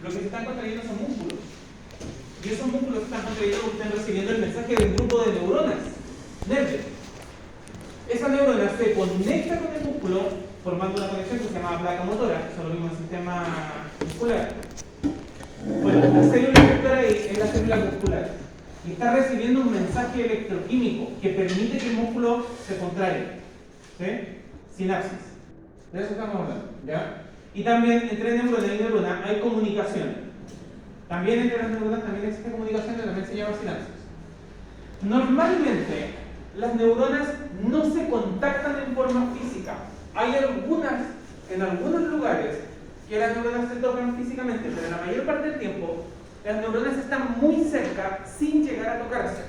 lo que se están contrayendo son músculos. Y esos músculos están contrayendo porque están recibiendo el mensaje de un grupo de neuronas, nervios. Esa neurona se conecta con el músculo formando una conexión que se llama placa motora, eso lo mismo en el sistema muscular. Bueno, la célula vector ahí es la célula muscular y está recibiendo un mensaje electroquímico que permite que el músculo se contraiga. ¿Sí? Sinapsis. De eso estamos hablando. ¿Ya? Y también entre neurona y neurona hay comunicación. También entre las neuronas también existe comunicación que también se llama sinapsis. Normalmente las neuronas no se contactan en forma física. Hay en algunos lugares que las neuronas se tocan físicamente, pero la mayor parte del tiempo las neuronas están muy cerca sin llegar a tocarse,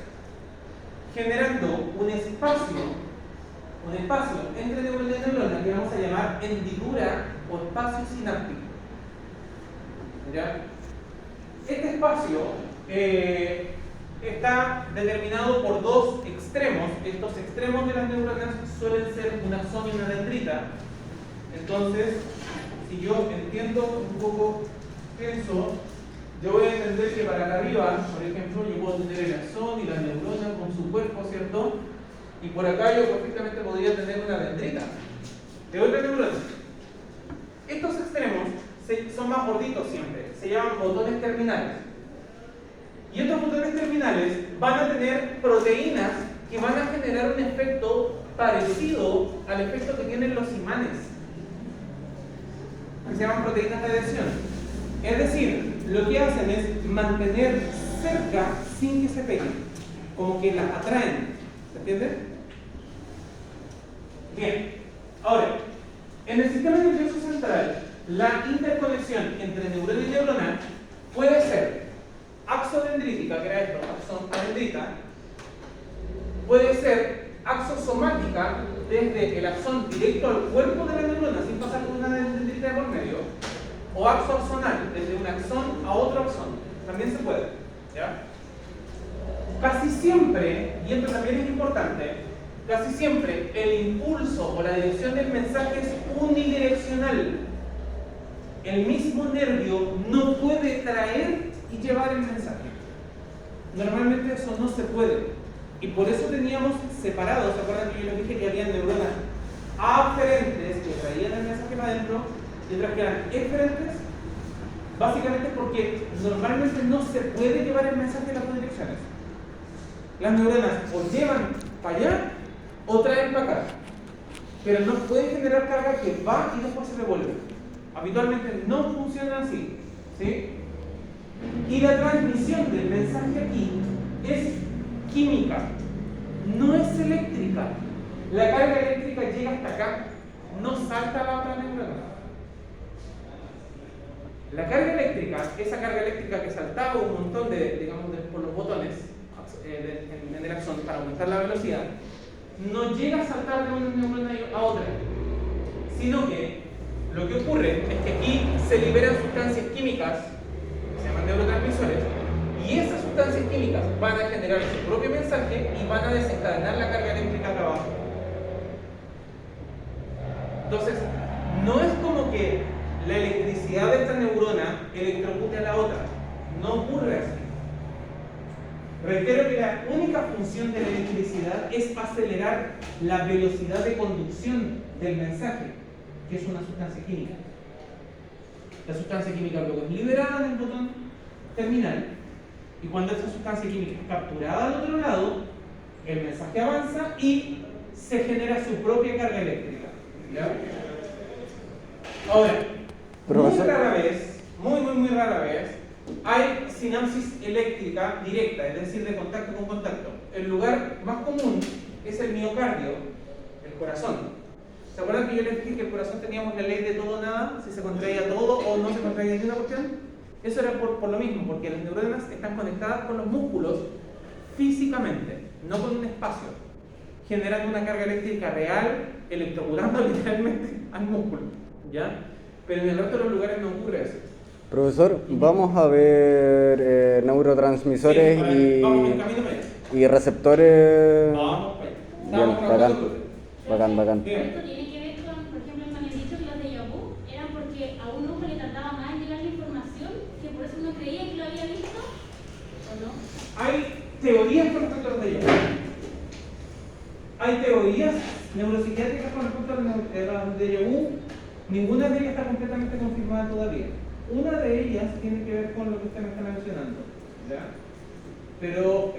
generando un espacio entre neurona y neurona que vamos a llamar hendidura o espacio sináptico. ¿Ya? Este espacio está determinado por dos extremos. Estos extremos de las neuronas suelen ser un axón y una dendrita. Entonces, si yo entiendo un poco eso, yo voy a entender que para acá arriba, por ejemplo, yo puedo tener el axón y la neurona con su cuerpo, ¿cierto? Y por acá yo perfectamente podría tener una dendrita de otra neurona. Estos extremos son más gorditos siempre, se llaman botones terminales. Y estos botones terminales van a tener proteínas que van a generar un efecto parecido al efecto que tienen los imanes, que se llaman proteínas de adhesión. Es decir, lo que hacen es mantener cerca sin que se peguen, como que las atraen. ¿Se entiende? Bien, ahora, en el sistema nervioso central, la interconexión entre neurona y neurona puede ser axodendrítica, que era esto, axón-dendrita, puede ser axosomática, desde el axón directo al cuerpo de la neurona, sin pasar por una dendrita de por medio, o axonal, desde un axón a otro axón, también se puede. ¿Ya? Casi siempre, y esto también es importante, casi siempre el impulso o la dirección del mensaje es unidireccional. El mismo nervio no puede traer y llevar el mensaje. Normalmente eso no se puede. Y por eso teníamos separados, ¿se acuerdan que yo les dije que había neuronas aferentes que traían el mensaje para adentro y otras que eran eferentes? Básicamente porque normalmente no se puede llevar el mensaje en las dos direcciones. Las neuronas o llevan para allá o traen para acá, pero no pueden generar carga que va y después se devuelve. Habitualmente no funciona así, ¿sí? Y la transmisión del mensaje aquí es química, no es eléctrica. La carga eléctrica llega hasta acá, no salta a la otra neurona. La carga eléctrica, esa carga eléctrica que saltaba un montón por los botones en el axón para aumentar la velocidad, no llega a saltar de una neurona a otra, sino que lo que ocurre es que aquí se liberan sustancias químicas, que se llaman neurotransmisores, y esas sustancias químicas van a generar su propio mensaje y van a desencadenar la carga eléctrica acá abajo. Entonces, no es como que la electricidad de esta neurona electrocute a la otra, no ocurre así. Reitero que la única función de la electricidad es acelerar la velocidad de conducción del mensaje, que es una sustancia química. La sustancia química luego es liberada en el botón terminal, y cuando esa sustancia química es capturada al otro lado, el mensaje avanza y se genera su propia carga eléctrica. ¿Ya? Ahora, muy rara vez, muy rara vez, hay sinapsis eléctrica directa, es decir, de contacto con contacto. El lugar más común es el miocardio, el corazón. ¿Se acuerdan que yo les dije que el corazón teníamos la ley de todo o nada? Si se contraía todo o no se contraía ninguna cuestión. Eso era por lo mismo, porque las neuronas están conectadas con los músculos físicamente, no con un espacio, generando una carga eléctrica real, electrocutando literalmente al músculo. ¿Ya? Pero en el resto de los lugares no ocurre eso. Profesor, vamos a ver neurotransmisores y receptores. Vamos, Bien, bacán. Esto tiene que ver con, por ejemplo, me habían dicho que los de Yahoo eran porque a un ojo le tardaba más en llegar la información que teorías con respecto a los déjà vu. Hay teorías neuropsiquiátricas con respecto a los déjà vu. Ninguna de ellas está completamente confirmada todavía. Una de ellas tiene que ver con lo que usted me está mencionando, ¿ya? Pero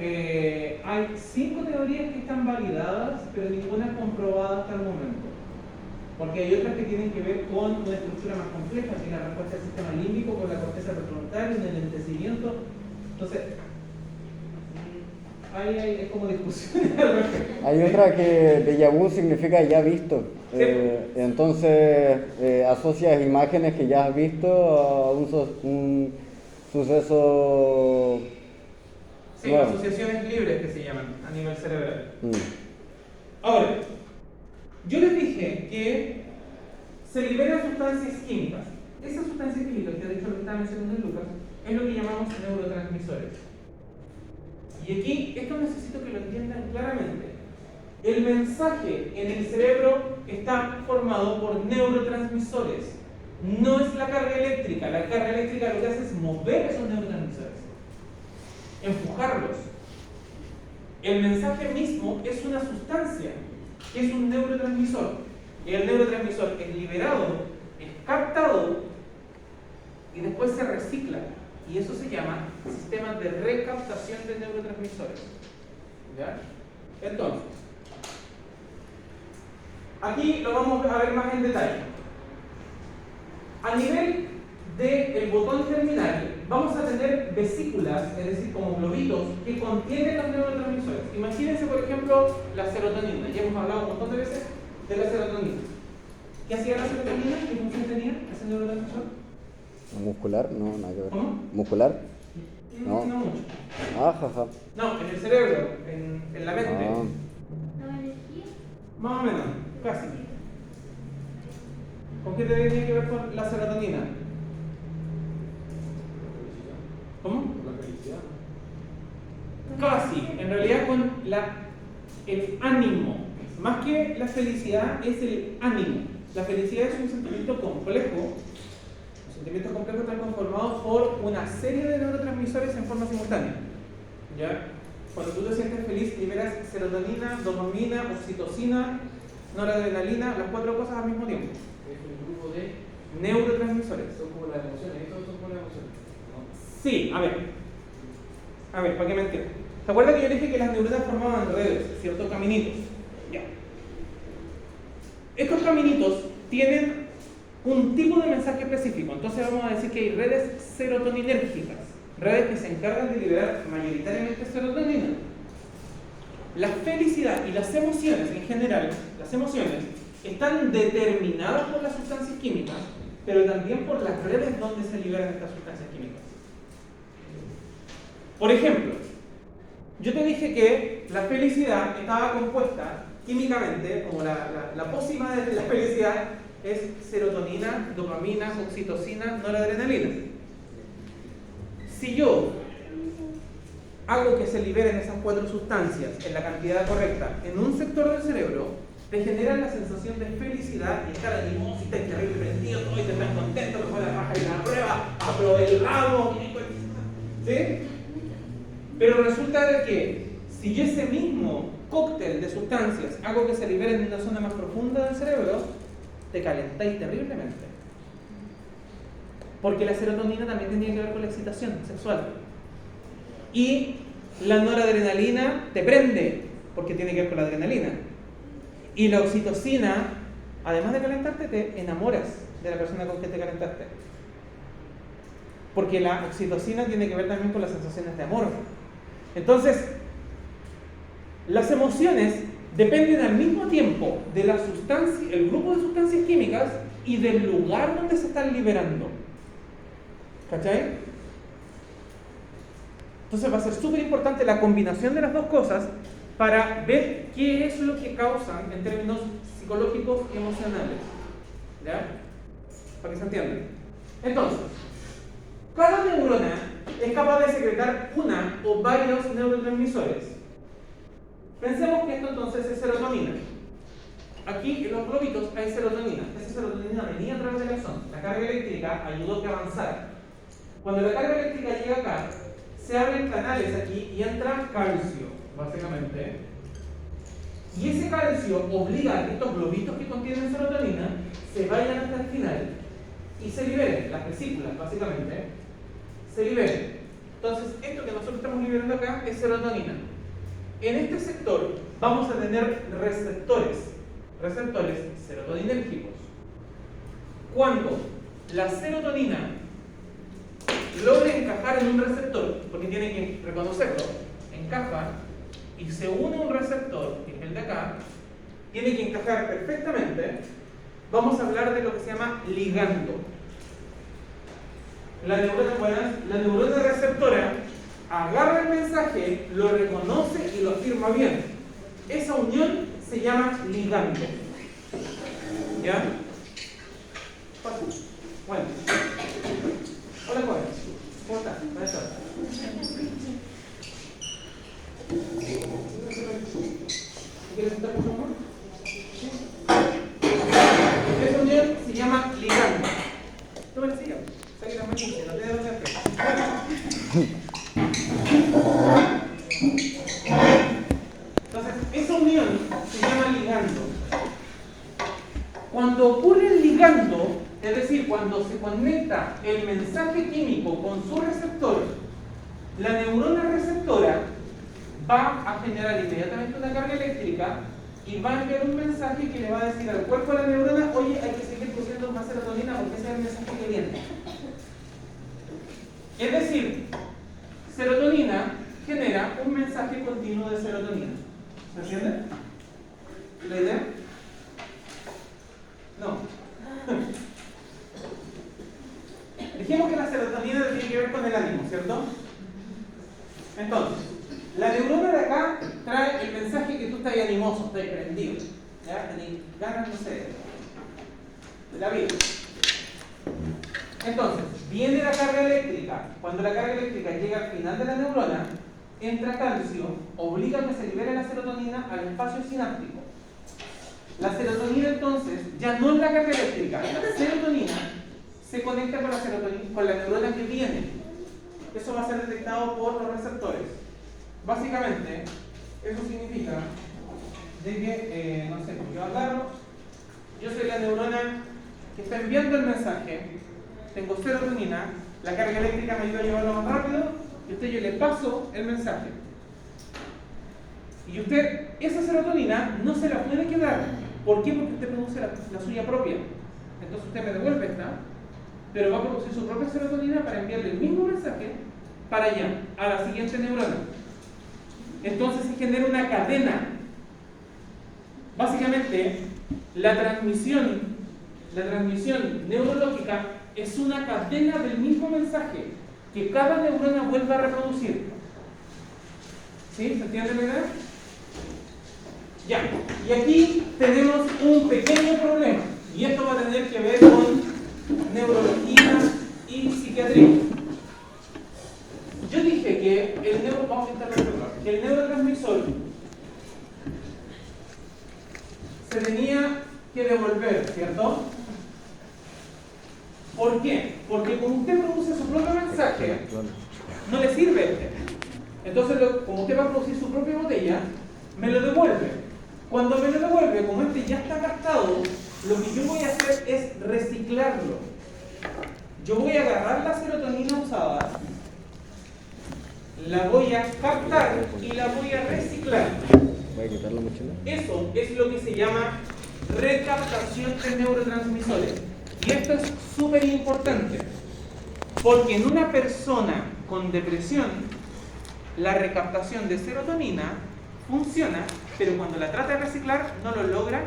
hay 5 teorías que están validadas, pero ninguna comprobada hasta el momento. Porque hay otras que tienen que ver con una estructura más compleja, que es la respuesta del sistema límbico con la corteza prefrontal, un enlentecimiento. Entonces, es como discusión al respecto. Hay otra que déjà vu significa ya visto. Sí. Entonces, asocias imágenes que ya has visto a un suceso. Sí, nuevo. asociaciones libres que se llaman a nivel cerebral. Mm. Ahora, yo les dije que se liberan sustancias químicas. Esas sustancias químicas que de hecho lo estaba mencionando Lucas es lo que llamamos neurotransmisores. Y aquí, esto necesito que lo entiendan claramente. El mensaje en el cerebro está formado por neurotransmisores. No es la carga eléctrica. La carga eléctrica lo que hace es mover esos neurotransmisores, empujarlos. El mensaje mismo es una sustancia, que es un neurotransmisor. Y el neurotransmisor es liberado, es captado y después se recicla. Y eso se llama sistema de recaptación de neurotransmisores. ¿Ya? Entonces, aquí lo vamos a ver más en detalle. A nivel del botón terminal, vamos a tener vesículas, es decir, como globitos, que contienen los neurotransmisores. Imagínense, por ejemplo, la serotonina. Ya hemos hablado un montón de veces de la serotonina. ¿Qué hacía la serotonina? ¿Qué función tenía ese neurotransmisor? ¿Muscular? No, nada que ver. ¿Cómo? ¿Muscular? No. No mucho. Jaja. No, en el cerebro, en la mente. ¿La energía? Más o menos, casi. ¿Con qué tiene que ver con la serotonina? ¿Cómo? La felicidad. Casi, en realidad con el ánimo. Más que la felicidad, es el ánimo. La felicidad es un sentimiento complejo. Los sentimientos complejos están conformados por una serie de neurotransmisores en forma simultánea. ¿Ya? Cuando tú te sientes feliz, liberas serotonina, dopamina, oxitocina, noradrenalina, las 4 cosas al mismo tiempo. Es un grupo de. Neurotransmisores. Son como las emociones, estos son como las emociones. ¿No? Sí, a ver, para que me entiendan. ¿Se acuerdan que yo dije que las neuronas formaban redes, ciertos caminitos? Ya. Estos caminitos tienen un tipo de mensaje específico. Entonces vamos a decir que hay redes serotoninérgicas, redes que se encargan de liberar mayoritariamente serotonina. La felicidad y las emociones en general, las emociones, están determinadas por las sustancias químicas, pero también por las redes donde se liberan estas sustancias químicas. Por ejemplo, yo te dije que la felicidad estaba compuesta químicamente, como la pócima de la felicidad es serotonina, dopamina, oxitocina, noradrenalina. Si yo hago que se liberen esas 4 sustancias en la cantidad correcta en un sector del cerebro, te generan la sensación de felicidad y estar animoso y estar terrible prendido, y te estás contento, que fue la raja y la prueba, aprobé el ramo, ¿sí? Pero resulta de que si yo ese mismo cóctel de sustancias hago que se liberen en una zona más profunda del cerebro, te calentáis terriblemente. Porque la serotonina también tenía que ver con la excitación sexual. Y la noradrenalina te prende, porque tiene que ver con la adrenalina. Y la oxitocina, además de calentarte, te enamoras de la persona con que te calentaste. Porque la oxitocina tiene que ver también con las sensaciones de amor. Entonces, las emociones dependen al mismo tiempo de la sustancia, el grupo de sustancias químicas y del lugar donde se están liberando. ¿Cachai? Entonces va a ser súper importante la combinación de las dos cosas para ver qué es lo que causan en términos psicológicos y emocionales. ¿Ya? Para que se entienda. Entonces, cada neurona es capaz de secretar una o varios neurotransmisores. Pensemos que esto entonces es serotonina. Aquí en los globitos hay serotonina. Esa serotonina venía a través del axón. La carga eléctrica ayudó a que avanzara. Cuando la carga eléctrica llega acá, se abren canales aquí y entra calcio, básicamente. Y ese calcio obliga a que estos globitos que contienen serotonina se vayan hasta el final y se liberen, las vesículas, básicamente, se liberen. Entonces, esto que nosotros estamos liberando acá es serotonina. En este sector vamos a tener receptores serotoninérgicos. Cuando la serotonina logra encajar en un receptor, porque tiene que reconocerlo, encaja y se une a un receptor, que es el de acá, tiene que encajar perfectamente, vamos a hablar de lo que se llama ligando. La neurona receptora agarra el mensaje, lo reconoce y lo afirma bien. Esa unión se llama ligando. ¿Ya? Fácil. Bueno. Hola, Juan. ¿Cómo estás? ¿Cómo estás? ¿Quieres estar con amor? Esa unión se llama ligando. No me la sigas. Sé que la no te debo hacer. Entonces, esa unión se llama ligando. Cuando ocurre el ligando, es decir, cuando se conecta el mensaje químico con su receptor, la neurona receptora va a generar inmediatamente una carga eléctrica y va a enviar un mensaje que le va a decir al cuerpo de la neurona: oye, hay que seguir produciendo más serotonina porque ese es el mensaje que viene. Es decir, serotonina genera un mensaje continuo de serotonina. ¿Se entiende? ¿La idea? No. Dijimos que la serotonina tiene que ver con el ánimo, ¿cierto? Entonces, la neurona de acá trae el mensaje que tú estás animoso, estás prendido. ¿Ya? Tenés ganas, no sé, de la vida. Entonces, viene la carga eléctrica. Cuando la carga eléctrica llega al final de la neurona, entra calcio, obliga a que se libere la serotonina al espacio sináptico. La serotonina entonces ya no es la carga eléctrica, la serotonina se conecta con la neurona que viene. Eso va a ser detectado por los receptores. Básicamente, eso significa de que, no sé, yo agarro, yo soy la neurona que está enviando el mensaje, tengo serotonina, la carga eléctrica me ayuda a llevarlo más rápido, y a usted yo le paso el mensaje. Y usted, esa serotonina no se la puede quedar. ¿Por qué? Porque usted produce la suya propia. Entonces usted me devuelve esta, pero va a producir su propia serotonina para enviarle el mismo mensaje para allá, a la siguiente neurona. Entonces se genera una cadena. Básicamente, la transmisión neurológica es una cadena del mismo mensaje que cada neurona vuelve a reproducir. ¿Sí? ¿Se entiende la idea? Ya. Y aquí tenemos un pequeño problema. Y esto va a tener que ver con neurología y psiquiatría. Yo dije que el neurotransmisor se tenía que devolver, ¿cierto? ¿Por qué? Porque como usted produce su propio mensaje, no le sirve este. Entonces, como usted va a producir su propia botella, me lo devuelve. Cuando me lo devuelve, como este ya está gastado, lo que yo voy a hacer es reciclarlo. Yo voy a agarrar la serotonina usada, la voy a captar y la voy a reciclar. Voy a quitar la mochila. Eso es lo que se llama recaptación de neurotransmisores. Y esto es súper importante, porque en una persona con depresión, la recaptación de serotonina funciona, pero cuando la trata de reciclar no lo logra.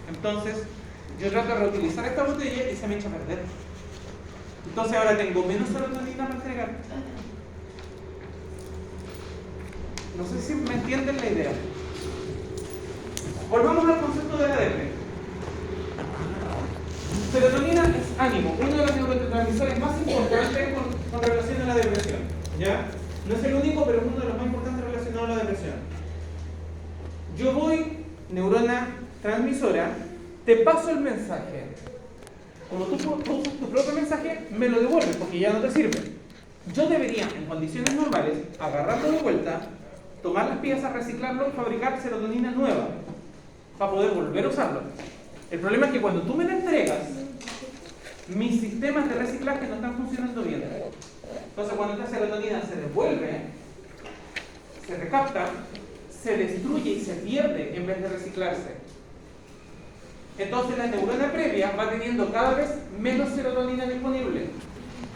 Entonces yo trato de reutilizar esta botella y se me echa a perder. Entonces ahora tengo menos serotonina para entregar. No sé si me entienden la idea. Volvamos al concepto de la depresión. Serotonina es ánimo, uno de los neurotransmisores más importantes con relación a la depresión. ¿Ya? No es el único, pero es uno de los más importantes relacionados a la depresión. Yo voy, neurona transmisora, te paso el mensaje. Como tú produces tu propio mensaje, me lo devuelves porque ya no te sirve. yo debería, en condiciones normales, agarrarlo de vuelta, tomar las piezas, reciclarlo y fabricar serotonina nueva para poder volver a usarlo. El problema es que cuando tú me la entregas, mis sistemas de reciclaje no están funcionando bien. Entonces, cuando esta serotonina se devuelve, se recapta, se destruye y se pierde en vez de reciclarse. Entonces, la neurona previa va teniendo cada vez menos serotonina disponible.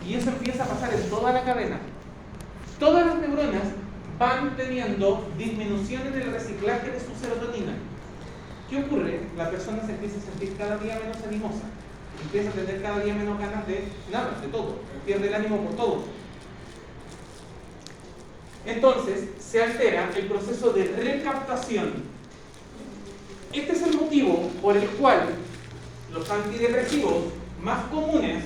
Y eso empieza a pasar en toda la cadena. Todas las neuronas van teniendo disminución en el reciclaje de su serotonina. ¿Qué ocurre? La persona se empieza a sentir cada día menos animosa. Empieza a tener cada día menos ganas de nada, de todo. Pierde el ánimo por todo. Entonces, se altera el proceso de recaptación. Este es el motivo por el cual los antidepresivos más comunes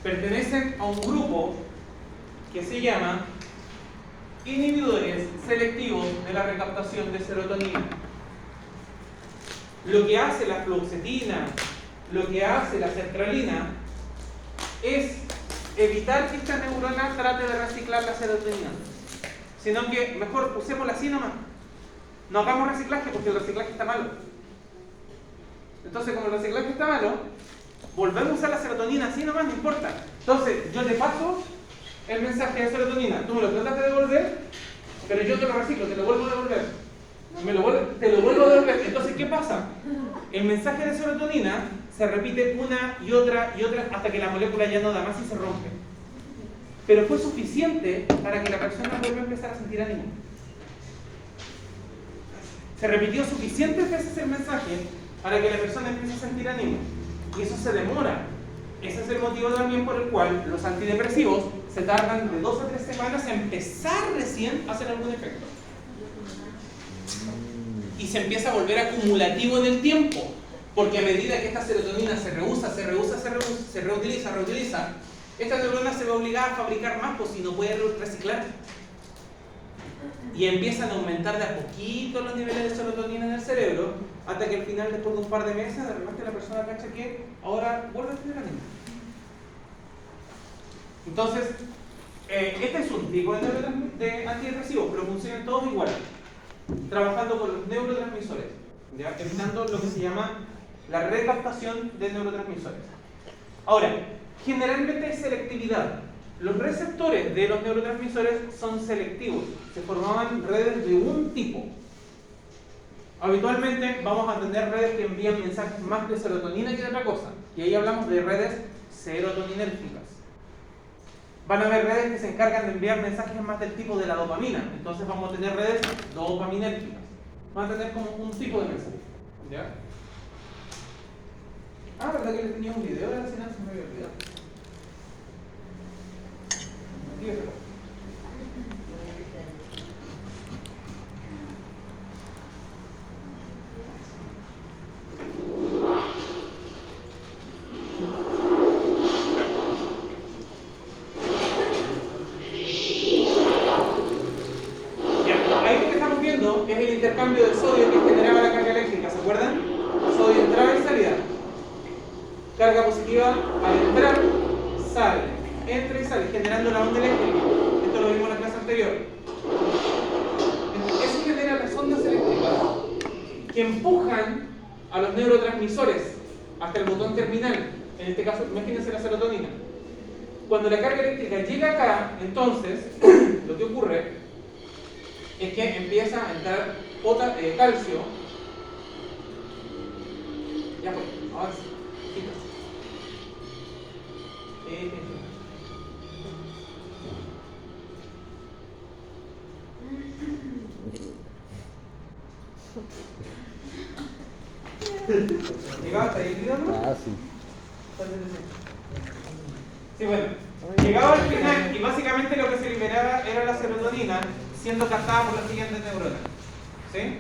pertenecen a un grupo que se llama inhibidores selectivos de la recaptación de serotonina. Lo que hace la fluoxetina, lo que hace la sertralina, es evitar que esta neurona trate de reciclar la serotonina, sino que mejor usémosla así nomás. No hagamos reciclaje porque el reciclaje está malo. Entonces, como el reciclaje está malo, volvemos a usar la serotonina así nomás, no importa. Entonces, yo te paso el mensaje de serotonina, tú me lo tratas de devolver, pero yo te lo reciclo, te lo vuelvo a devolver. Te lo vuelvo a devolver. Entonces, ¿qué pasa? El mensaje de serotonina se repite una y otra hasta que la molécula ya no da más y se rompe. Pero fue suficiente para que la persona vuelva a empezar a sentir ánimo. Se repitió suficientes veces el mensaje para que la persona empiece a sentir ánimo. Y eso se demora. Ese es el motivo también por el cual los antidepresivos se tardan de 2 a 3 semanas en empezar recién a hacer algún efecto. Y se empieza a volver acumulativo en el tiempo. Porque a medida que esta serotonina se reutiliza, esta neurona se ve obligada a fabricar más, pues si no puede reciclar. Y empiezan a aumentar de a poquito los niveles de serotonina en el cerebro, hasta que al final, después de un par de meses, de repente la persona cacha que ahora vuelve a tener ánimo. Entonces, este es un tipo de antidepresivos, pero funcionan todos igual, trabajando con los neurotransmisores, ¿ya? Evitando lo que se llama la recaptación de neurotransmisores. Ahora, generalmente hay selectividad. Los receptores de los neurotransmisores son selectivos, se formaban redes de un tipo. Habitualmente vamos a tener redes que envían mensajes más de serotonina que de otra cosa, y ahí hablamos de redes serotoninérgicas. Van a haber redes que se encargan de enviar mensajes más del tipo de la dopamina, entonces vamos a tener redes dopaminérgicas. Van a tener como un tipo de mensaje, ¿ya? Ah, ¿verdad que les tenía un video de la sinapsis? Me había olvidado. Ahí lo que estamos viendo es el intercambio del sodio que generaba la carga eléctrica, ¿se acuerdan? Sodio entraba y salía. Carga positiva al entrar, sale. Entra y sale, generando la onda eléctrica. Esto lo vimos en la clase anterior. Eso genera las ondas eléctricas que empujan a los neurotransmisores hasta el botón terminal. En este caso, imagínense la serotonina. Cuando la carga eléctrica llega acá, entonces, lo que ocurre es que empieza a entrar calcio. Ya fue, ahora sí. ¿Llegaba hasta ahí, ¿no? Ah, sí. Sí, bueno. Llegaba al final y básicamente lo que se liberaba era la serotonina siendo captada por las siguientes neuronas. ¿Sí?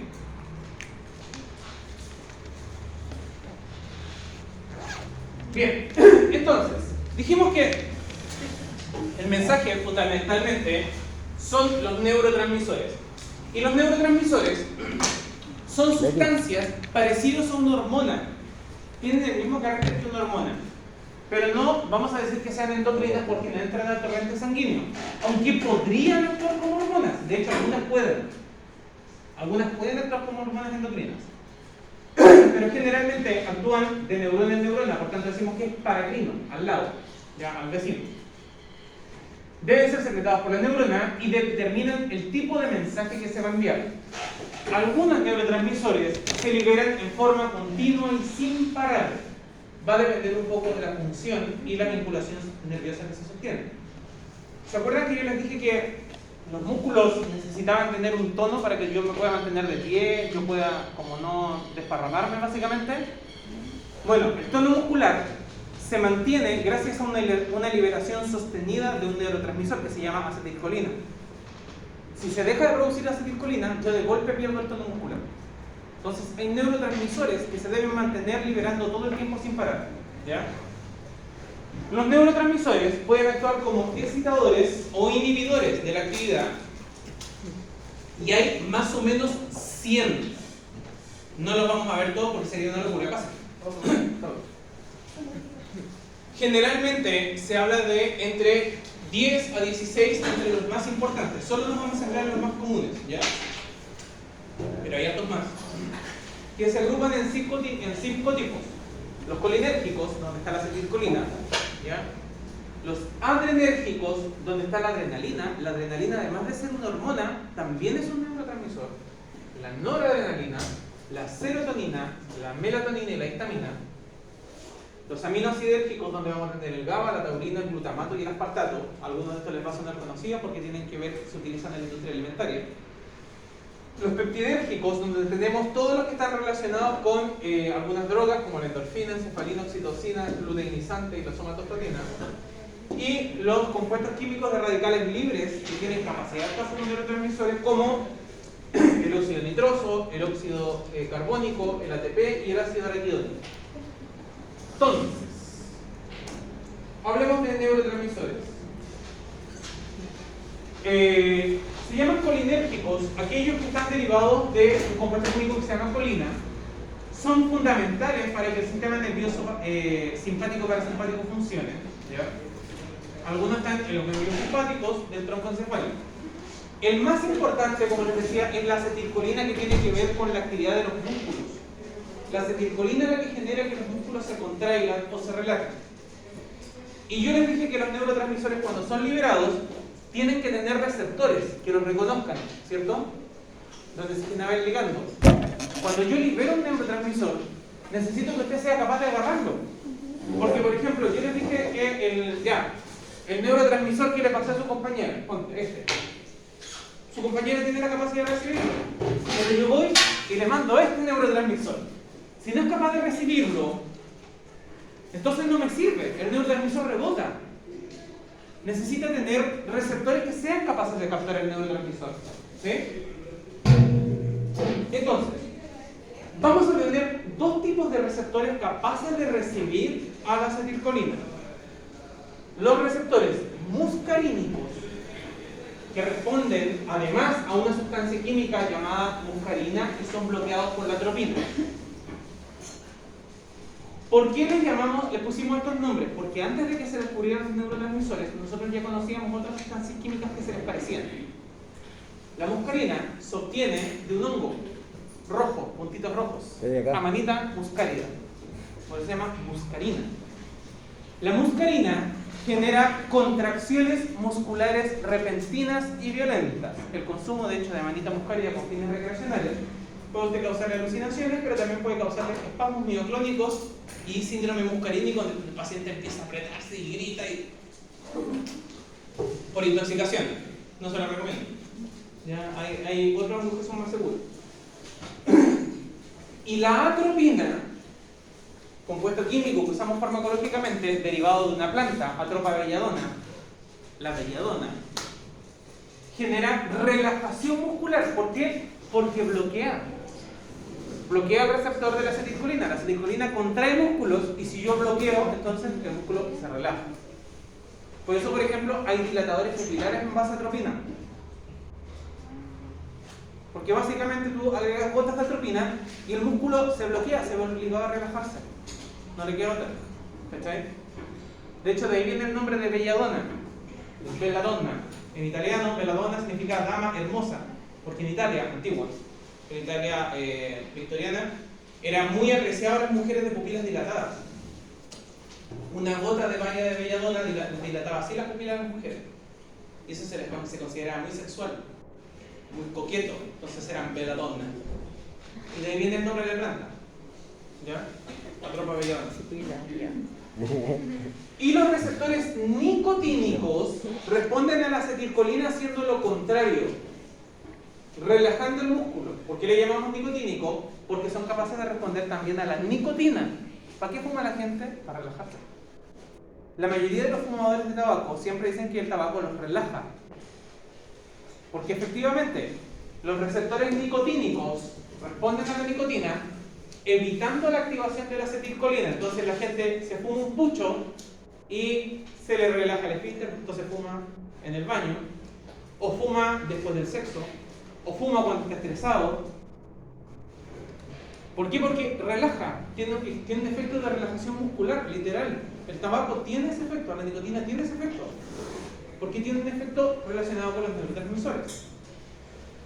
Bien, entonces, dijimos que el mensaje fundamentalmente son los neurotransmisores. Y los neurotransmisores son sustancias parecidas a una hormona. Tienen el mismo carácter que una hormona. pero no vamos a decir que sean endocrinas porque no entran al torrente sanguíneo, aunque podrían actuar como hormonas. De hecho, algunas pueden actuar como hormonas endocrinas, pero generalmente actúan de neurona en neurona, por tanto decimos que es paracrino, al lado, ya al vecino. Deben ser secretados por la neurona y determinan el tipo de mensaje que se va a enviar. Algunos neurotransmisores se liberan en forma continua y sin parar. Va a depender un poco de la función y la vinculación nerviosa que se sostiene. ¿Se acuerdan que yo les dije que los músculos necesitaban tener un tono para que yo me pueda mantener de pie, yo pueda como no desparramarme básicamente? Bueno, el tono muscular se mantiene gracias a una liberación sostenida de un neurotransmisor que se llama acetilcolina. Si se deja de producir acetilcolina, yo de golpe pierdo el tono muscular. Entonces hay neurotransmisores que se deben mantener liberando todo el tiempo sin parar, ¿ya? Los neurotransmisores pueden actuar como excitadores o inhibidores de la actividad y hay más o menos 100. No los vamos a ver todos porque sería una locura. Pasa. Generalmente se habla de entre 10 a 16 entre los más importantes. Solo nos vamos a centrar en los más comunes, ¿ya? Pero hay hartos más que se agrupan en 5 tipos. Los colinérgicos, donde está la acetilcolina, ¿ya? Los adrenérgicos, donde está la adrenalina. La adrenalina, además de ser una hormona, también es un neurotransmisor. La noradrenalina, la serotonina, la melatonina y la histamina. Los aminoacidérgicos, donde vamos a tener el GABA, la taurina, el glutamato y el aspartato. Algunos de estos les va a sonar conocidos porque tienen que ver, se utilizan en la industria alimentaria. Los peptidérgicos, donde tenemos todos los que están relacionados con algunas drogas como la endorfina, encefalina, oxitocina, el gluteinizante y la somatostatina. Y los compuestos químicos de radicales libres que tienen capacidad de actuar como neurotransmisores como el óxido nitroso, el óxido carbónico, el ATP y el ácido araquidónico. Entonces, hablemos de neurotransmisores. Se llaman colinérgicos aquellos que están derivados de un compuesto químico que se llama colina. Son fundamentales para que el sistema nervioso simpático parasimpático funcione, ¿ya? Algunos están en los ganglios simpáticos del tronco encefálico. El más importante, como les decía, es la acetilcolina, que tiene que ver con la actividad de los músculos. La acetilcolina es la que genera que los músculos se contraigan o se relajen. Y yo les dije que los neurotransmisores, cuando son liberados, tienen que tener receptores que los reconozcan, ¿cierto? Donde se genera el ligando. Cuando yo libero un neurotransmisor, necesito que usted sea capaz de agarrarlo. Porque, por ejemplo, yo les dije que el neurotransmisor que le pasé a su compañera, ponte, su compañera tiene la capacidad de recibirlo. Pero yo voy y le mando este neurotransmisor. Si no es capaz de recibirlo, entonces no me sirve, el neurotransmisor rebota. Necesita tener receptores que sean capaces de captar el neurotransmisor, ¿sí? Entonces, vamos a tener dos tipos de receptores capaces de recibir a la acetilcolina. Los receptores muscarínicos, que responden además a una sustancia química llamada muscarina y son bloqueados por la atropina. ¿Por qué le pusimos estos nombres? Porque antes de que se descubrieran los neurotransmisores, nosotros ya conocíamos otras sustancias químicas que se les parecían. La muscarina se obtiene de un hongo rojo, puntitos rojos, Amanita muscarida. Por eso se llama muscarina. La muscarina genera contracciones musculares repentinas y violentas. El consumo, de hecho, de Amanita muscarida con fines recreacionales puede causar alucinaciones, pero también puede causar espasmos mioclónicos y síndrome muscarínico, donde el paciente empieza a apretarse y grita por intoxicación. No se lo recomiendo. ¿Ya? Hay otros hongos que son más seguros. Y la atropina, compuesto químico que usamos farmacológicamente, derivado de una planta, Atropa belladona, la belladona, genera relajación muscular. ¿Por qué? Porque bloquea el receptor de la acetilcolina. La acetilcolina contrae músculos y si yo bloqueo, entonces el músculo se relaja. Por eso, por ejemplo, hay dilatadores pupilares en base a atropina. Porque básicamente tú agregas gotas de atropina y el músculo se bloquea, se ve obligado a relajarse. No le queda otra. ¿Cachai? De hecho, de ahí viene el nombre de belladonna. Belladonna. En italiano, belladonna significa dama hermosa, porque en Italia, antigua, en Italia victoriana, era muy apreciado a las mujeres de pupilas dilatadas. Una gota de baño de belladonna dilataba así las pupilas de las mujeres. Y eso se consideraba muy sexual, muy coqueto, entonces eran belladonna. Y de ahí viene el nombre de la planta. ¿Ya? La tropa belladonna. Y los receptores nicotínicos responden a la acetilcolina haciendo lo contrario, relajando el músculo. ¿Por qué le llamamos nicotínico? Porque son capaces de responder también a la nicotina. ¿Para qué fuma la gente? Para relajarse. La mayoría de los fumadores de tabaco siempre dicen que el tabaco los relaja. Porque efectivamente, los receptores nicotínicos responden a la nicotina evitando la activación de la acetilcolina. Entonces la gente se fuma un pucho y se le relaja el esfínter, entonces fuma en el baño, o fuma después del sexo, o fuma cuando está estresado. ¿Por qué? Porque relaja, tiene un efecto de relajación muscular, literal. El tabaco tiene ese efecto, la nicotina tiene ese efecto. Porque tiene un efecto relacionado con los neurotransmisores.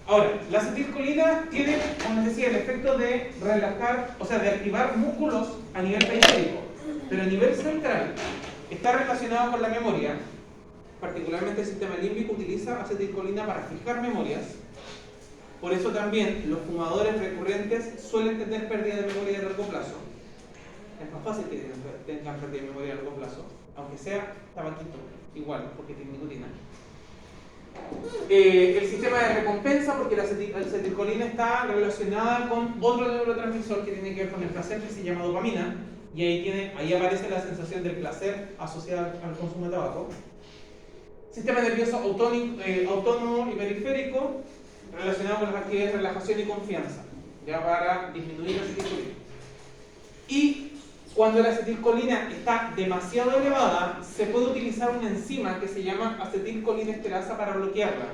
Ahora, la acetilcolina tiene, como les decía, el efecto de relajar, o sea, de activar músculos a nivel periférico, pero a nivel central está relacionado con la memoria. Particularmente el sistema límbico utiliza acetilcolina para fijar memorias. Por eso también los fumadores recurrentes suelen tener pérdida de memoria a largo plazo. Es más fácil que tengan pérdida de memoria a largo plazo, aunque sea tabaquito, igual, porque tiene nicotina. El sistema de recompensa, porque la acetilcolina está relacionada con otro neurotransmisor que tiene que ver con el placer, que se llama dopamina, y ahí aparece la sensación del placer asociada al consumo de tabaco. Sistema nervioso autónomo y periférico, relacionado con las actividades de relajación y confianza, ya para disminuir la acetilcolina. Y cuando la acetilcolina está demasiado elevada, se puede utilizar una enzima que se llama acetilcolinesterasa para bloquearla.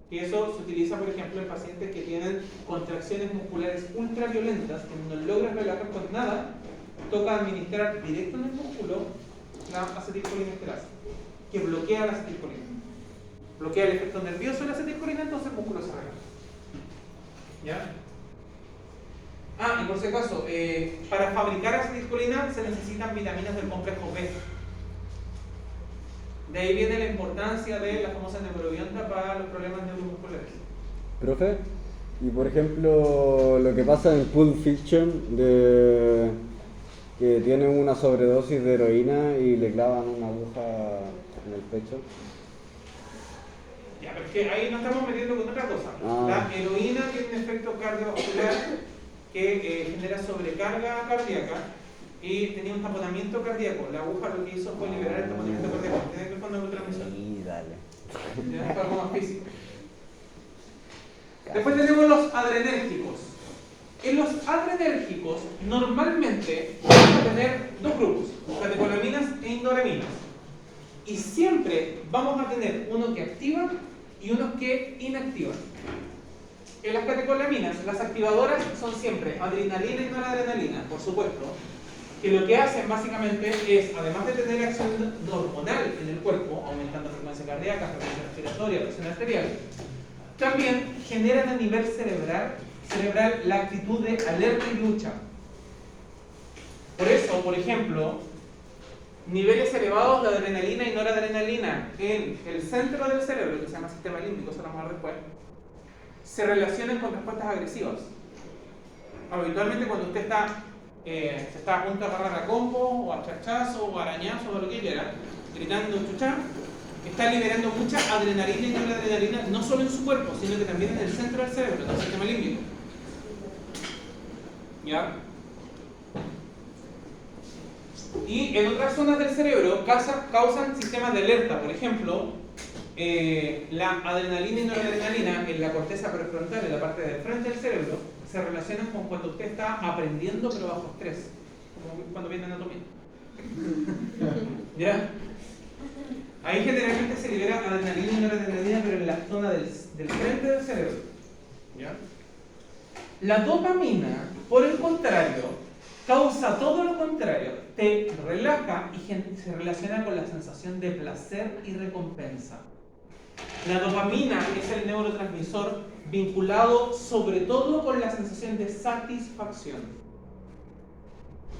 Y eso se utiliza, por ejemplo, en pacientes que tienen contracciones musculares ultraviolentas, que no logran relajar con nada, toca administrar directo en el músculo la acetilcolinesterasa, que bloquea la acetilcolina. Bloquea el efecto nervioso de la acetilcolina, entonces el músculo se relaja. ¿Ya? Ah, y por si acaso, para fabricar acetilcolina se necesitan vitaminas del complejo B. De ahí viene la importancia de la famosa neurobionta para los problemas neuromusculares. Profe, y por ejemplo, lo que pasa en Pulp Fiction, de que tienen una sobredosis de heroína y le clavan una aguja en el pecho. Ya, pero es que ahí nos estamos metiendo con otra cosa. La heroína tiene un efecto cardiovascular que genera sobrecarga cardíaca y tenía un taponamiento cardíaco. La aguja lo que hizo fue liberar el taponamiento cardíaco. Tiene que ver con neurotransmisor. Sí, dale. Ya es algo más físico. Después tenemos los adrenérgicos. En los adrenérgicos normalmente vamos a tener dos grupos, catecolaminas e indolaminas. Y siempre vamos a tener uno que activa y unos que inactivan. En las catecolaminas, las activadoras son siempre adrenalina y noradrenalina, por supuesto, que lo que hacen básicamente es, además de tener acción hormonal en el cuerpo, aumentando frecuencia cardíaca, frecuencia respiratoria, presión arterial, también generan a nivel cerebral la actitud de alerta y lucha. Por eso, por ejemplo, niveles elevados de adrenalina y noradrenalina en el centro del cerebro, que se llama sistema límbico, eso lo vamos a ver después, se relacionan con respuestas agresivas. Habitualmente cuando usted está a punto de agarrar a combo, o a chachazo, o a arañazo, o lo que quiera, gritando chucha, está liberando mucha adrenalina y noradrenalina, no solo en su cuerpo, sino que también en el centro del cerebro, en el sistema límbico. ¿Ya? Y en otras zonas del cerebro causan sistemas de alerta. Por ejemplo, la adrenalina y noradrenalina en la corteza prefrontal, en la parte de frente del cerebro, se relacionan con cuando usted está aprendiendo pero bajo estrés, como cuando viene anatomía. ¿Ya? Ahí generalmente se libera adrenalina y noradrenalina, pero en la zona del frente del cerebro. ¿Ya? La dopamina, por el contrario, causa todo lo contrario, te relaja y se relaciona con la sensación de placer y recompensa. La dopamina es el neurotransmisor vinculado sobre todo con la sensación de satisfacción.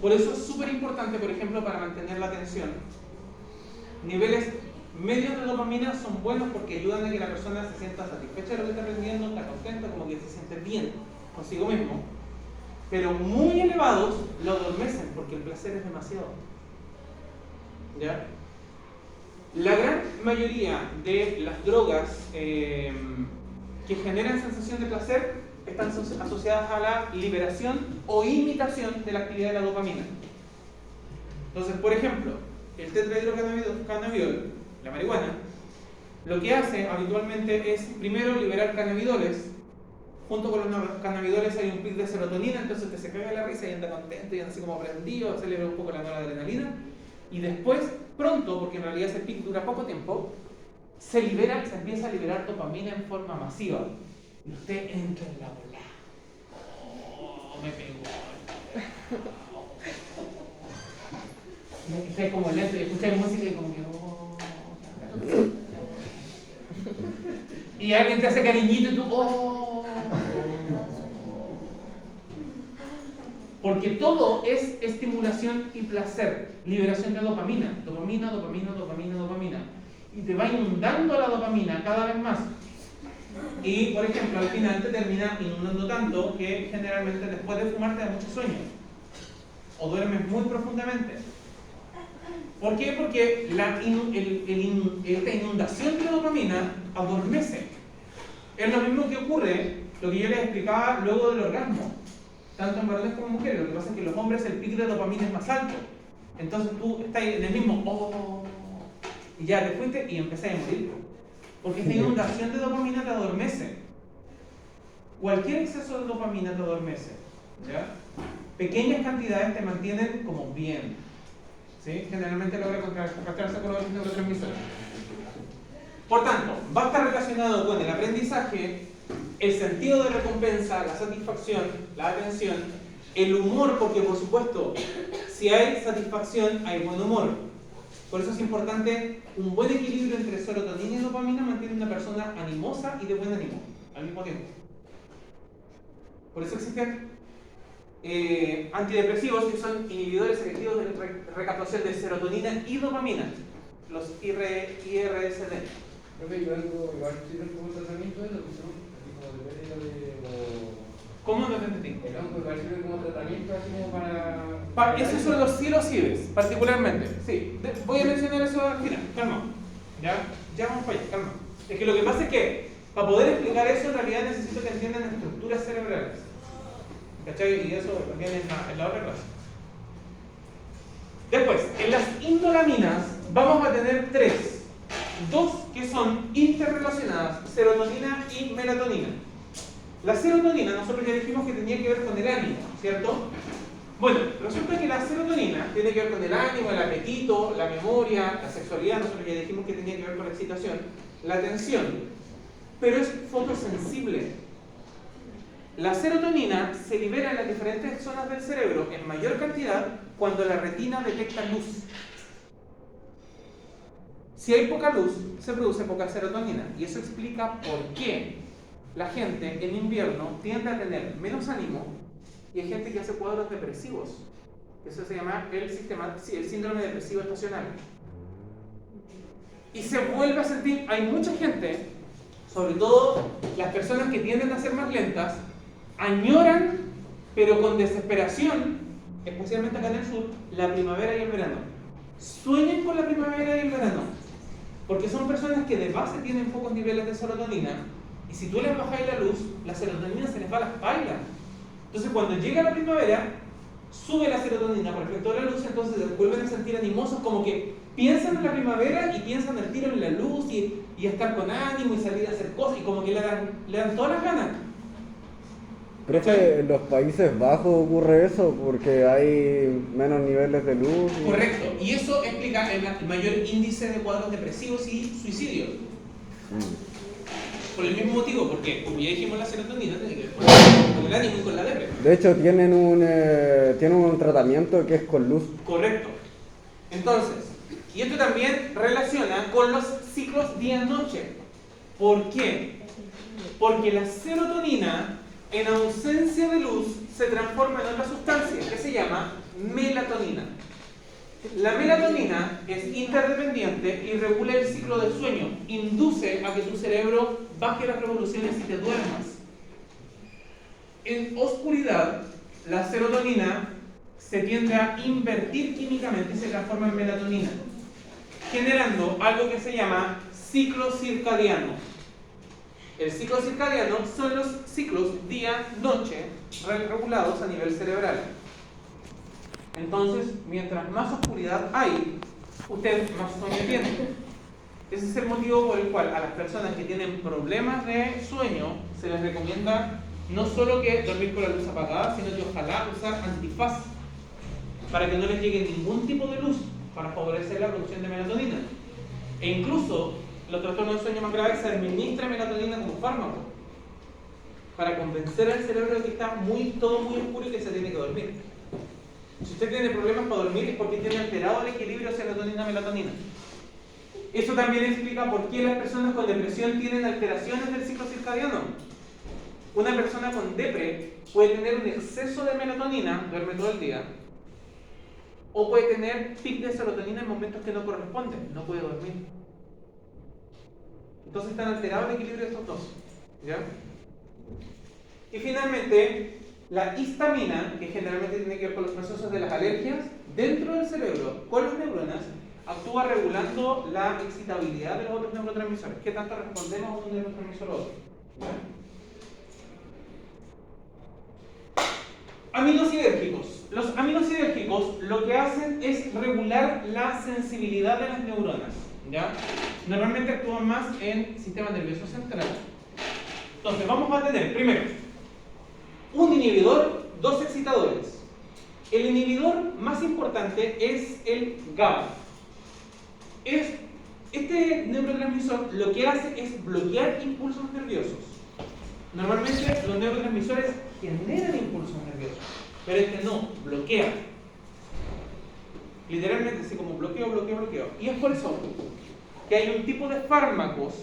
Por eso es súper importante, por ejemplo, para mantener la atención. Niveles medios de dopamina son buenos porque ayudan a que la persona se sienta satisfecha de lo que está aprendiendo, está contenta, como que se siente bien consigo mismo. Pero muy elevados lo adormecen porque el placer es demasiado. ¿Ya? La gran mayoría de las drogas que generan sensación de placer están asociadas a la liberación o imitación de la actividad de la dopamina. Entonces, por ejemplo, el tetrahidrocannabidiol, la marihuana, lo que hace habitualmente es primero liberar cannabidoles. Junto con los cannabidoles hay un pic de serotonina, entonces te se caga la risa y anda contento y anda así como prendido, acelera un poco la noradrenalina. Y después, pronto, porque en realidad ese pic dura poco tiempo, se empieza a liberar dopamina en forma masiva. Y usted entra en la bola. Oh, me pegó. Y usted como lento y escucha música y como que... Oh. Y alguien te hace cariñito y tú... Oh. Porque todo es estimulación y placer, liberación de dopamina, dopamina, dopamina, dopamina, dopamina. Y te va inundando la dopamina cada vez más. Y, por ejemplo, al final te termina inundando tanto que generalmente después de fumar te da mucho sueño. O duermes muy profundamente. ¿Por qué? Porque esta inundación de dopamina adormece. Es lo mismo que ocurre, lo que yo les explicaba luego del orgasmo. Tanto en varones como en mujeres. Lo que pasa es que en los hombres el pico de dopamina es más alto. Entonces tú estás en el mismo oh, y ya te fuiste y empecé a morir. Porque esta inundación de dopamina te adormece. Cualquier exceso de dopamina te adormece. ¿Ya? Pequeñas cantidades te mantienen como bien. ¿Sí? Generalmente logra contrarrestarse con los neurotransmisores. Por tanto, va a estar relacionado con el aprendizaje, el sentido de recompensa, la satisfacción, la atención, el humor, porque por supuesto, si hay satisfacción, hay buen humor. Por eso es importante un buen equilibrio entre serotonina y dopamina, mantiene una persona animosa y de buen ánimo al mismo tiempo. Por eso existen antidepresivos que son inhibidores selectivos de recaptación de serotonina y dopamina, los IRSD. Creo que yo algo igual sirve como tratamiento de lo que son, así como depende de lo... ¿Cómo no te entendí? El hongo igual sirve como tratamiento, así como para... Esos son los psilocibes, particularmente. Sí, voy a mencionar eso al final, calma. Ya vamos para allá, calma. Es que lo que pasa es que, para poder explicar eso, en realidad necesito que entiendan estructuras cerebrales. ¿Cachai? Y eso también en la otra clase. Después, en las indolaminas vamos a tener tres. Dos que son interrelacionadas, serotonina y melatonina. La serotonina, nosotros ya dijimos que tenía que ver con el ánimo, ¿cierto? Bueno, resulta que la serotonina tiene que ver con el ánimo, el apetito, la memoria, la sexualidad, nosotros ya dijimos que tenía que ver con la excitación, la atención, pero es fotosensible. La serotonina se libera en las diferentes zonas del cerebro en mayor cantidad cuando la retina detecta luz. Si hay poca luz, se produce poca serotonina, y eso explica por qué la gente en invierno tiende a tener menos ánimo y hay gente que hace cuadros depresivos. Eso se llama el síndrome depresivo estacional. Y se vuelve a sentir, hay mucha gente, sobre todo las personas que tienden a ser más lentas, añoran, pero con desesperación, especialmente acá en el sur, la primavera y el verano. Sueñan con la primavera y el verano, porque son personas que de base tienen pocos niveles de serotonina, y si tú les bajas la luz, la serotonina se les va a las pailas. Entonces cuando llega la primavera, sube la serotonina por efecto de la luz, entonces se vuelven a sentir animosos, como que piensan en la primavera y piensan el tiro en la luz y estar con ánimo y salir a hacer cosas, y como que le dan todas las ganas. Creo que en los Países Bajos ocurre eso porque hay menos niveles de luz. Correcto, y eso explica el mayor índice de cuadros depresivos y suicidios. Por el mismo motivo, porque como ya dijimos, la serotonina tiene que ver con el ánimo y con la depresión. De hecho, tienen un tratamiento que es con luz. Correcto. Entonces, y esto también relaciona con los ciclos día-noche. ¿Por qué? Porque la serotonina, en ausencia de luz, se transforma en otra sustancia que se llama melatonina. La melatonina es interdependiente y regula el ciclo del sueño. Induce a que tu cerebro baje las revoluciones y te duermas. En oscuridad, la serotonina se tiende a invertir químicamente y se transforma en melatonina, generando algo que se llama ciclo circadiano. El ciclo circadiano son los ciclos día-noche regulados a nivel cerebral. Entonces, mientras más oscuridad hay, usted más sueño tiene. Ese es el motivo por el cual a las personas que tienen problemas de sueño se les recomienda no solo que dormir con la luz apagada, sino que ojalá usar antifaz para que no les llegue ningún tipo de luz para favorecer la producción de melatonina. E incluso los trastornos de sueño más graves se administra melatonina como fármaco para convencer al cerebro de que está todo muy oscuro y que se tiene que dormir. Si usted tiene problemas para dormir es porque tiene alterado el equilibrio serotonina-melatonina. Eso también explica por qué las personas con depresión tienen alteraciones del ciclo circadiano. Una persona con depre puede tener un exceso de melatonina, duerme todo el día, o puede tener pic de serotonina en momentos que no corresponden, no puede dormir. Entonces están alterados el equilibrio de estos dos. ¿Ya? Y finalmente, la histamina, que generalmente tiene que ver con los procesos de las alergias, dentro del cerebro, con las neuronas, actúa regulando la excitabilidad de los otros neurotransmisores. ¿Qué tanto respondemos a un neurotransmisor u otro? ¿Ya? Aminosídérgicos. Los aminosídérgicos lo que hacen es regular la sensibilidad de las neuronas. ¿Ya? Normalmente actúan más en sistema nervioso central. Entonces vamos a tener primero un inhibidor, dos excitadores. El inhibidor más importante es el GABA. Este neurotransmisor lo que hace es bloquear impulsos nerviosos. Normalmente los neurotransmisores generan impulsos nerviosos, pero este no, bloquea. Literalmente así como bloqueo. Y es por eso que hay un tipo de fármacos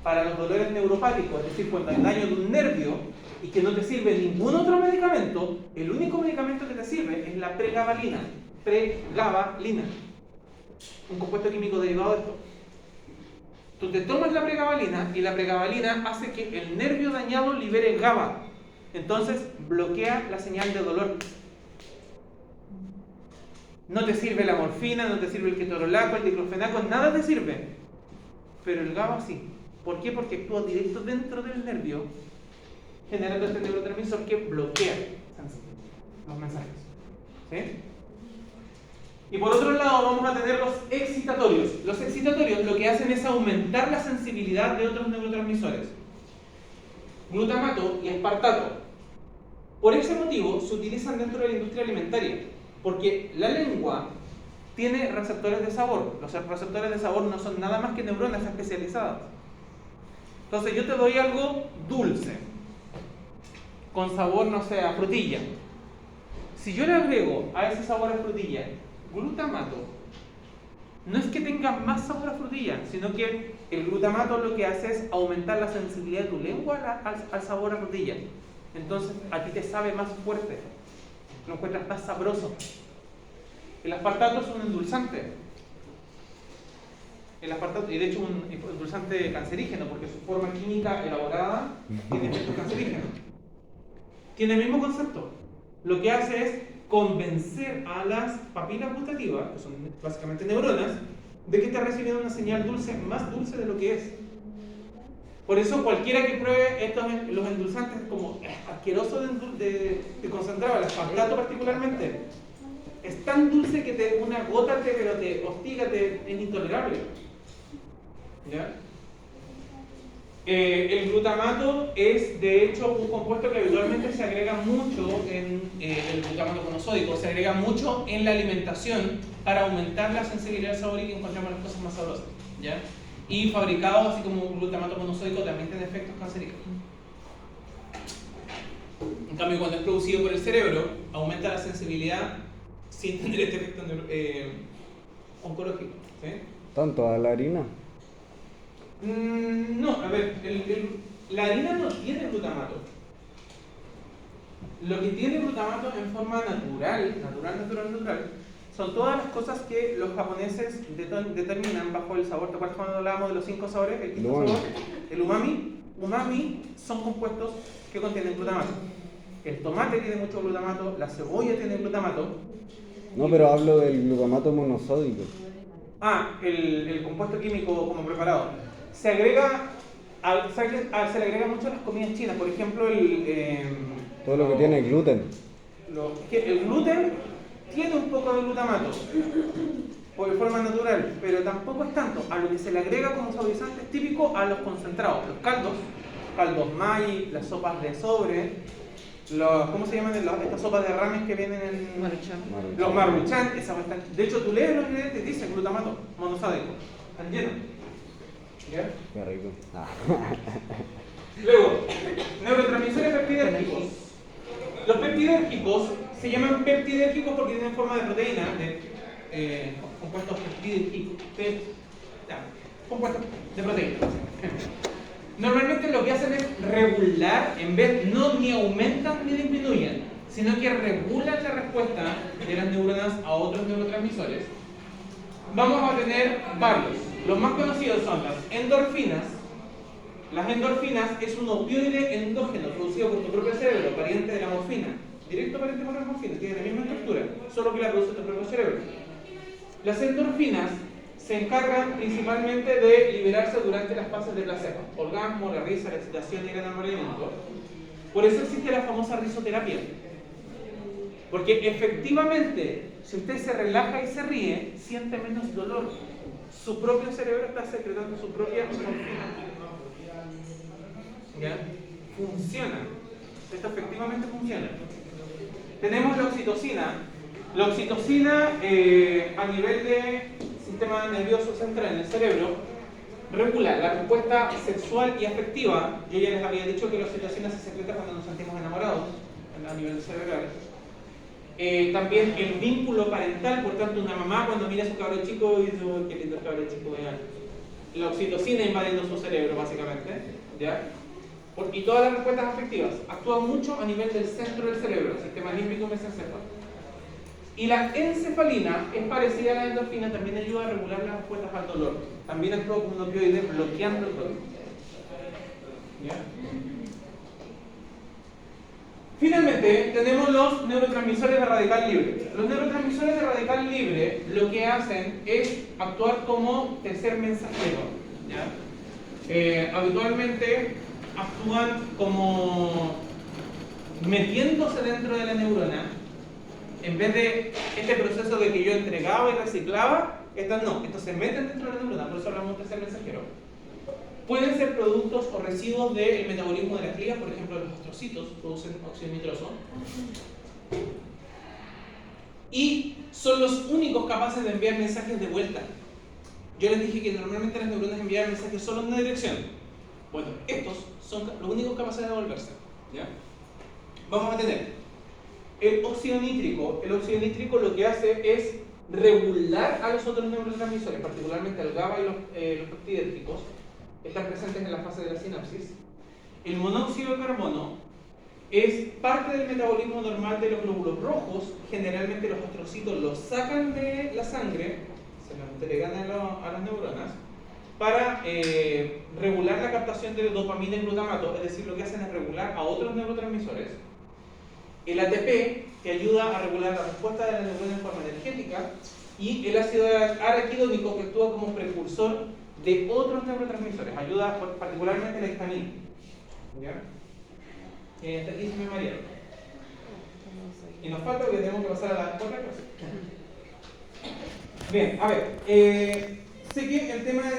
para los dolores neuropáticos, es decir, cuando hay daño de un nervio y que no te sirve ningún otro medicamento, el único medicamento que te sirve es la pregabalina, un compuesto químico derivado de esto. Tú te tomas la pregabalina y la pregabalina hace que el nervio dañado libere GABA. Entonces bloquea la señal de dolor. No te sirve la morfina, no te sirve el ketorolaco, el diclofenaco, nada te sirve. Pero el GABA sí. ¿Por qué? Porque actúa directo dentro del nervio, generando este neurotransmisor que bloquea los mensajes. ¿Sí? Y por otro lado vamos a tener los excitatorios. Los excitatorios lo que hacen es aumentar la sensibilidad de otros neurotransmisores. Glutamato y aspartato. Por ese motivo se utilizan dentro de la industria alimentaria, porque la lengua tiene receptores de sabor. Los receptores de sabor no son nada más que neuronas especializadas. Entonces yo te doy algo dulce, con sabor, no sé, a frutilla. Si yo le agrego a ese sabor a frutilla glutamato, no es que tenga más sabor a frutilla, sino que el glutamato lo que hace es aumentar la sensibilidad de tu lengua al sabor a frutilla. Entonces a ti te sabe más fuerte, lo encuentras más sabroso. El aspartato es un endulzante. El aspartato, y de hecho un endulzante cancerígeno, porque su forma química elaborada tiene efectos cancerígenos. Tiene el mismo concepto. Lo que hace es convencer a las papilas gustativas, que son básicamente neuronas, de que está recibiendo una señal dulce, más dulce de lo que es. Por eso cualquiera que pruebe los endulzantes como asqueroso de concentrado, el aspartato particularmente, es tan dulce que una gota pero te hostiga, es intolerable. ¿Ya? El glutamato es de hecho un compuesto que habitualmente se agrega mucho en el glutamato monosódico, se agrega mucho en la alimentación para aumentar la sensibilidad al sabor y que encontremos las cosas más sabrosas. ¿Ya? Y fabricado así como un glutamato monosódico también tiene efectos cancerígenos. En cambio, cuando es producido por el cerebro, aumenta la sensibilidad sin tener este efecto oncológico. ¿Sí? ¿Tanto a la harina? No, a ver, la harina no tiene glutamato. Lo que tiene glutamato en forma natural, son todas las cosas que los japoneses determinan bajo el sabor. ¿Te acuerdas cuando hablábamos de los 5 sabores? El quinto sabor, el umami. Umami son compuestos que contienen glutamato. El tomate tiene mucho glutamato, la cebolla tiene glutamato. No, pero hablo del glutamato monosódico. El compuesto químico como preparado. Se agrega, se le agrega mucho a las comidas chinas. Por ejemplo, Todo lo que tiene gluten. El gluten tiene un poco de glutamato por forma natural, pero tampoco es tanto. A lo que se le agrega como saborizante es típico a los concentrados, los caldos Maggi, las sopas de sobre, ¿cómo se llaman estas sopas de ramen que vienen en Maruchan. los maruchan? De hecho, tú lees los ingredientes y dice glutamato monosódico, están llenos. ¿Ya? Qué rico. Luego, neurotransmisores peptidérgicos. Los peptidérgicos se llaman peptidérgicos porque tienen forma de proteína, de compuestos peptidérgicos, compuestos de proteína. Normalmente lo que hacen es regular, no ni aumentan ni disminuyen, sino que regulan la respuesta de las neuronas a otros neurotransmisores. Vamos a tener varios. Los más conocidos son las endorfinas. Las endorfinas es un opioide endógeno producido por tu propio cerebro, pariente de la morfina. Directo pariente por la morfina, tiene la misma estructura, solo que la produce tu propio cerebro. Las endorfinas se encargan principalmente de liberarse durante las fases de placer, orgasmo, la risa, la excitación y el enamoramiento. Por eso existe la famosa risoterapia. Porque efectivamente, si usted se relaja y se ríe, siente menos dolor. Su propio cerebro está secretando su propia morfina. ¿Ya? Funciona. Esto efectivamente funciona. Tenemos la oxitocina. La oxitocina a nivel de sistema nervioso central en el cerebro regula la respuesta sexual y afectiva. Yo ya les había dicho que la oxitocina se secreta cuando nos sentimos enamorados a nivel cerebral. También el vínculo parental, por tanto una mamá cuando mira a su cabro chico y dice, oh, qué lindo cabro chico, vean. La oxitocina invadiendo su cerebro básicamente, ¿ya? Y todas las respuestas afectivas actúan mucho a nivel del centro del cerebro, el sistema límbico y mesencéfalo. Y la encefalina es parecida a la endorfina, también ayuda a regular las respuestas al dolor. También actúa como un opioide bloqueando el dolor. ¿Ya? Finalmente, tenemos los neurotransmisores de radical libre. Los neurotransmisores de radical libre lo que hacen es actuar como tercer mensajero. ¿Ya? Habitualmente actúan como metiéndose dentro de la neurona. En vez de este proceso de que yo entregaba y reciclaba, estos se meten dentro de la neurona, por eso hablamos de tercer mensajero. Pueden ser productos o residuos del metabolismo de las glías, por ejemplo, los astrocitos producen óxido nitroso. Y son los únicos capaces de enviar mensajes de vuelta. Yo les dije que normalmente las neuronas envían mensajes solo en una dirección. Bueno, estos son los únicos capaces de devolverse. ¿Ya? Vamos a tener el óxido nítrico. El óxido nítrico lo que hace es regular a los otros neurotransmisores, particularmente al GABA y los peptidérgicos. Están presentes en la fase de la sinapsis. El monóxido de carbono es parte del metabolismo normal de los glóbulos rojos. Generalmente los astrocitos los sacan de la sangre, se los entregan a las neuronas para regular la captación de dopamina y glutamato, es decir, lo que hacen es regular a otros neurotransmisores. El ATP, que ayuda a regular la respuesta de la neurona en forma energética, y el ácido araquidónico, que actúa como precursor de otros neurotransmisores, ayuda particularmente la histamina. ¿Ya? Hasta aquí se me maría. Y nos falta porque tenemos que pasar a la otra clase. Bien, a ver, sé que el tema de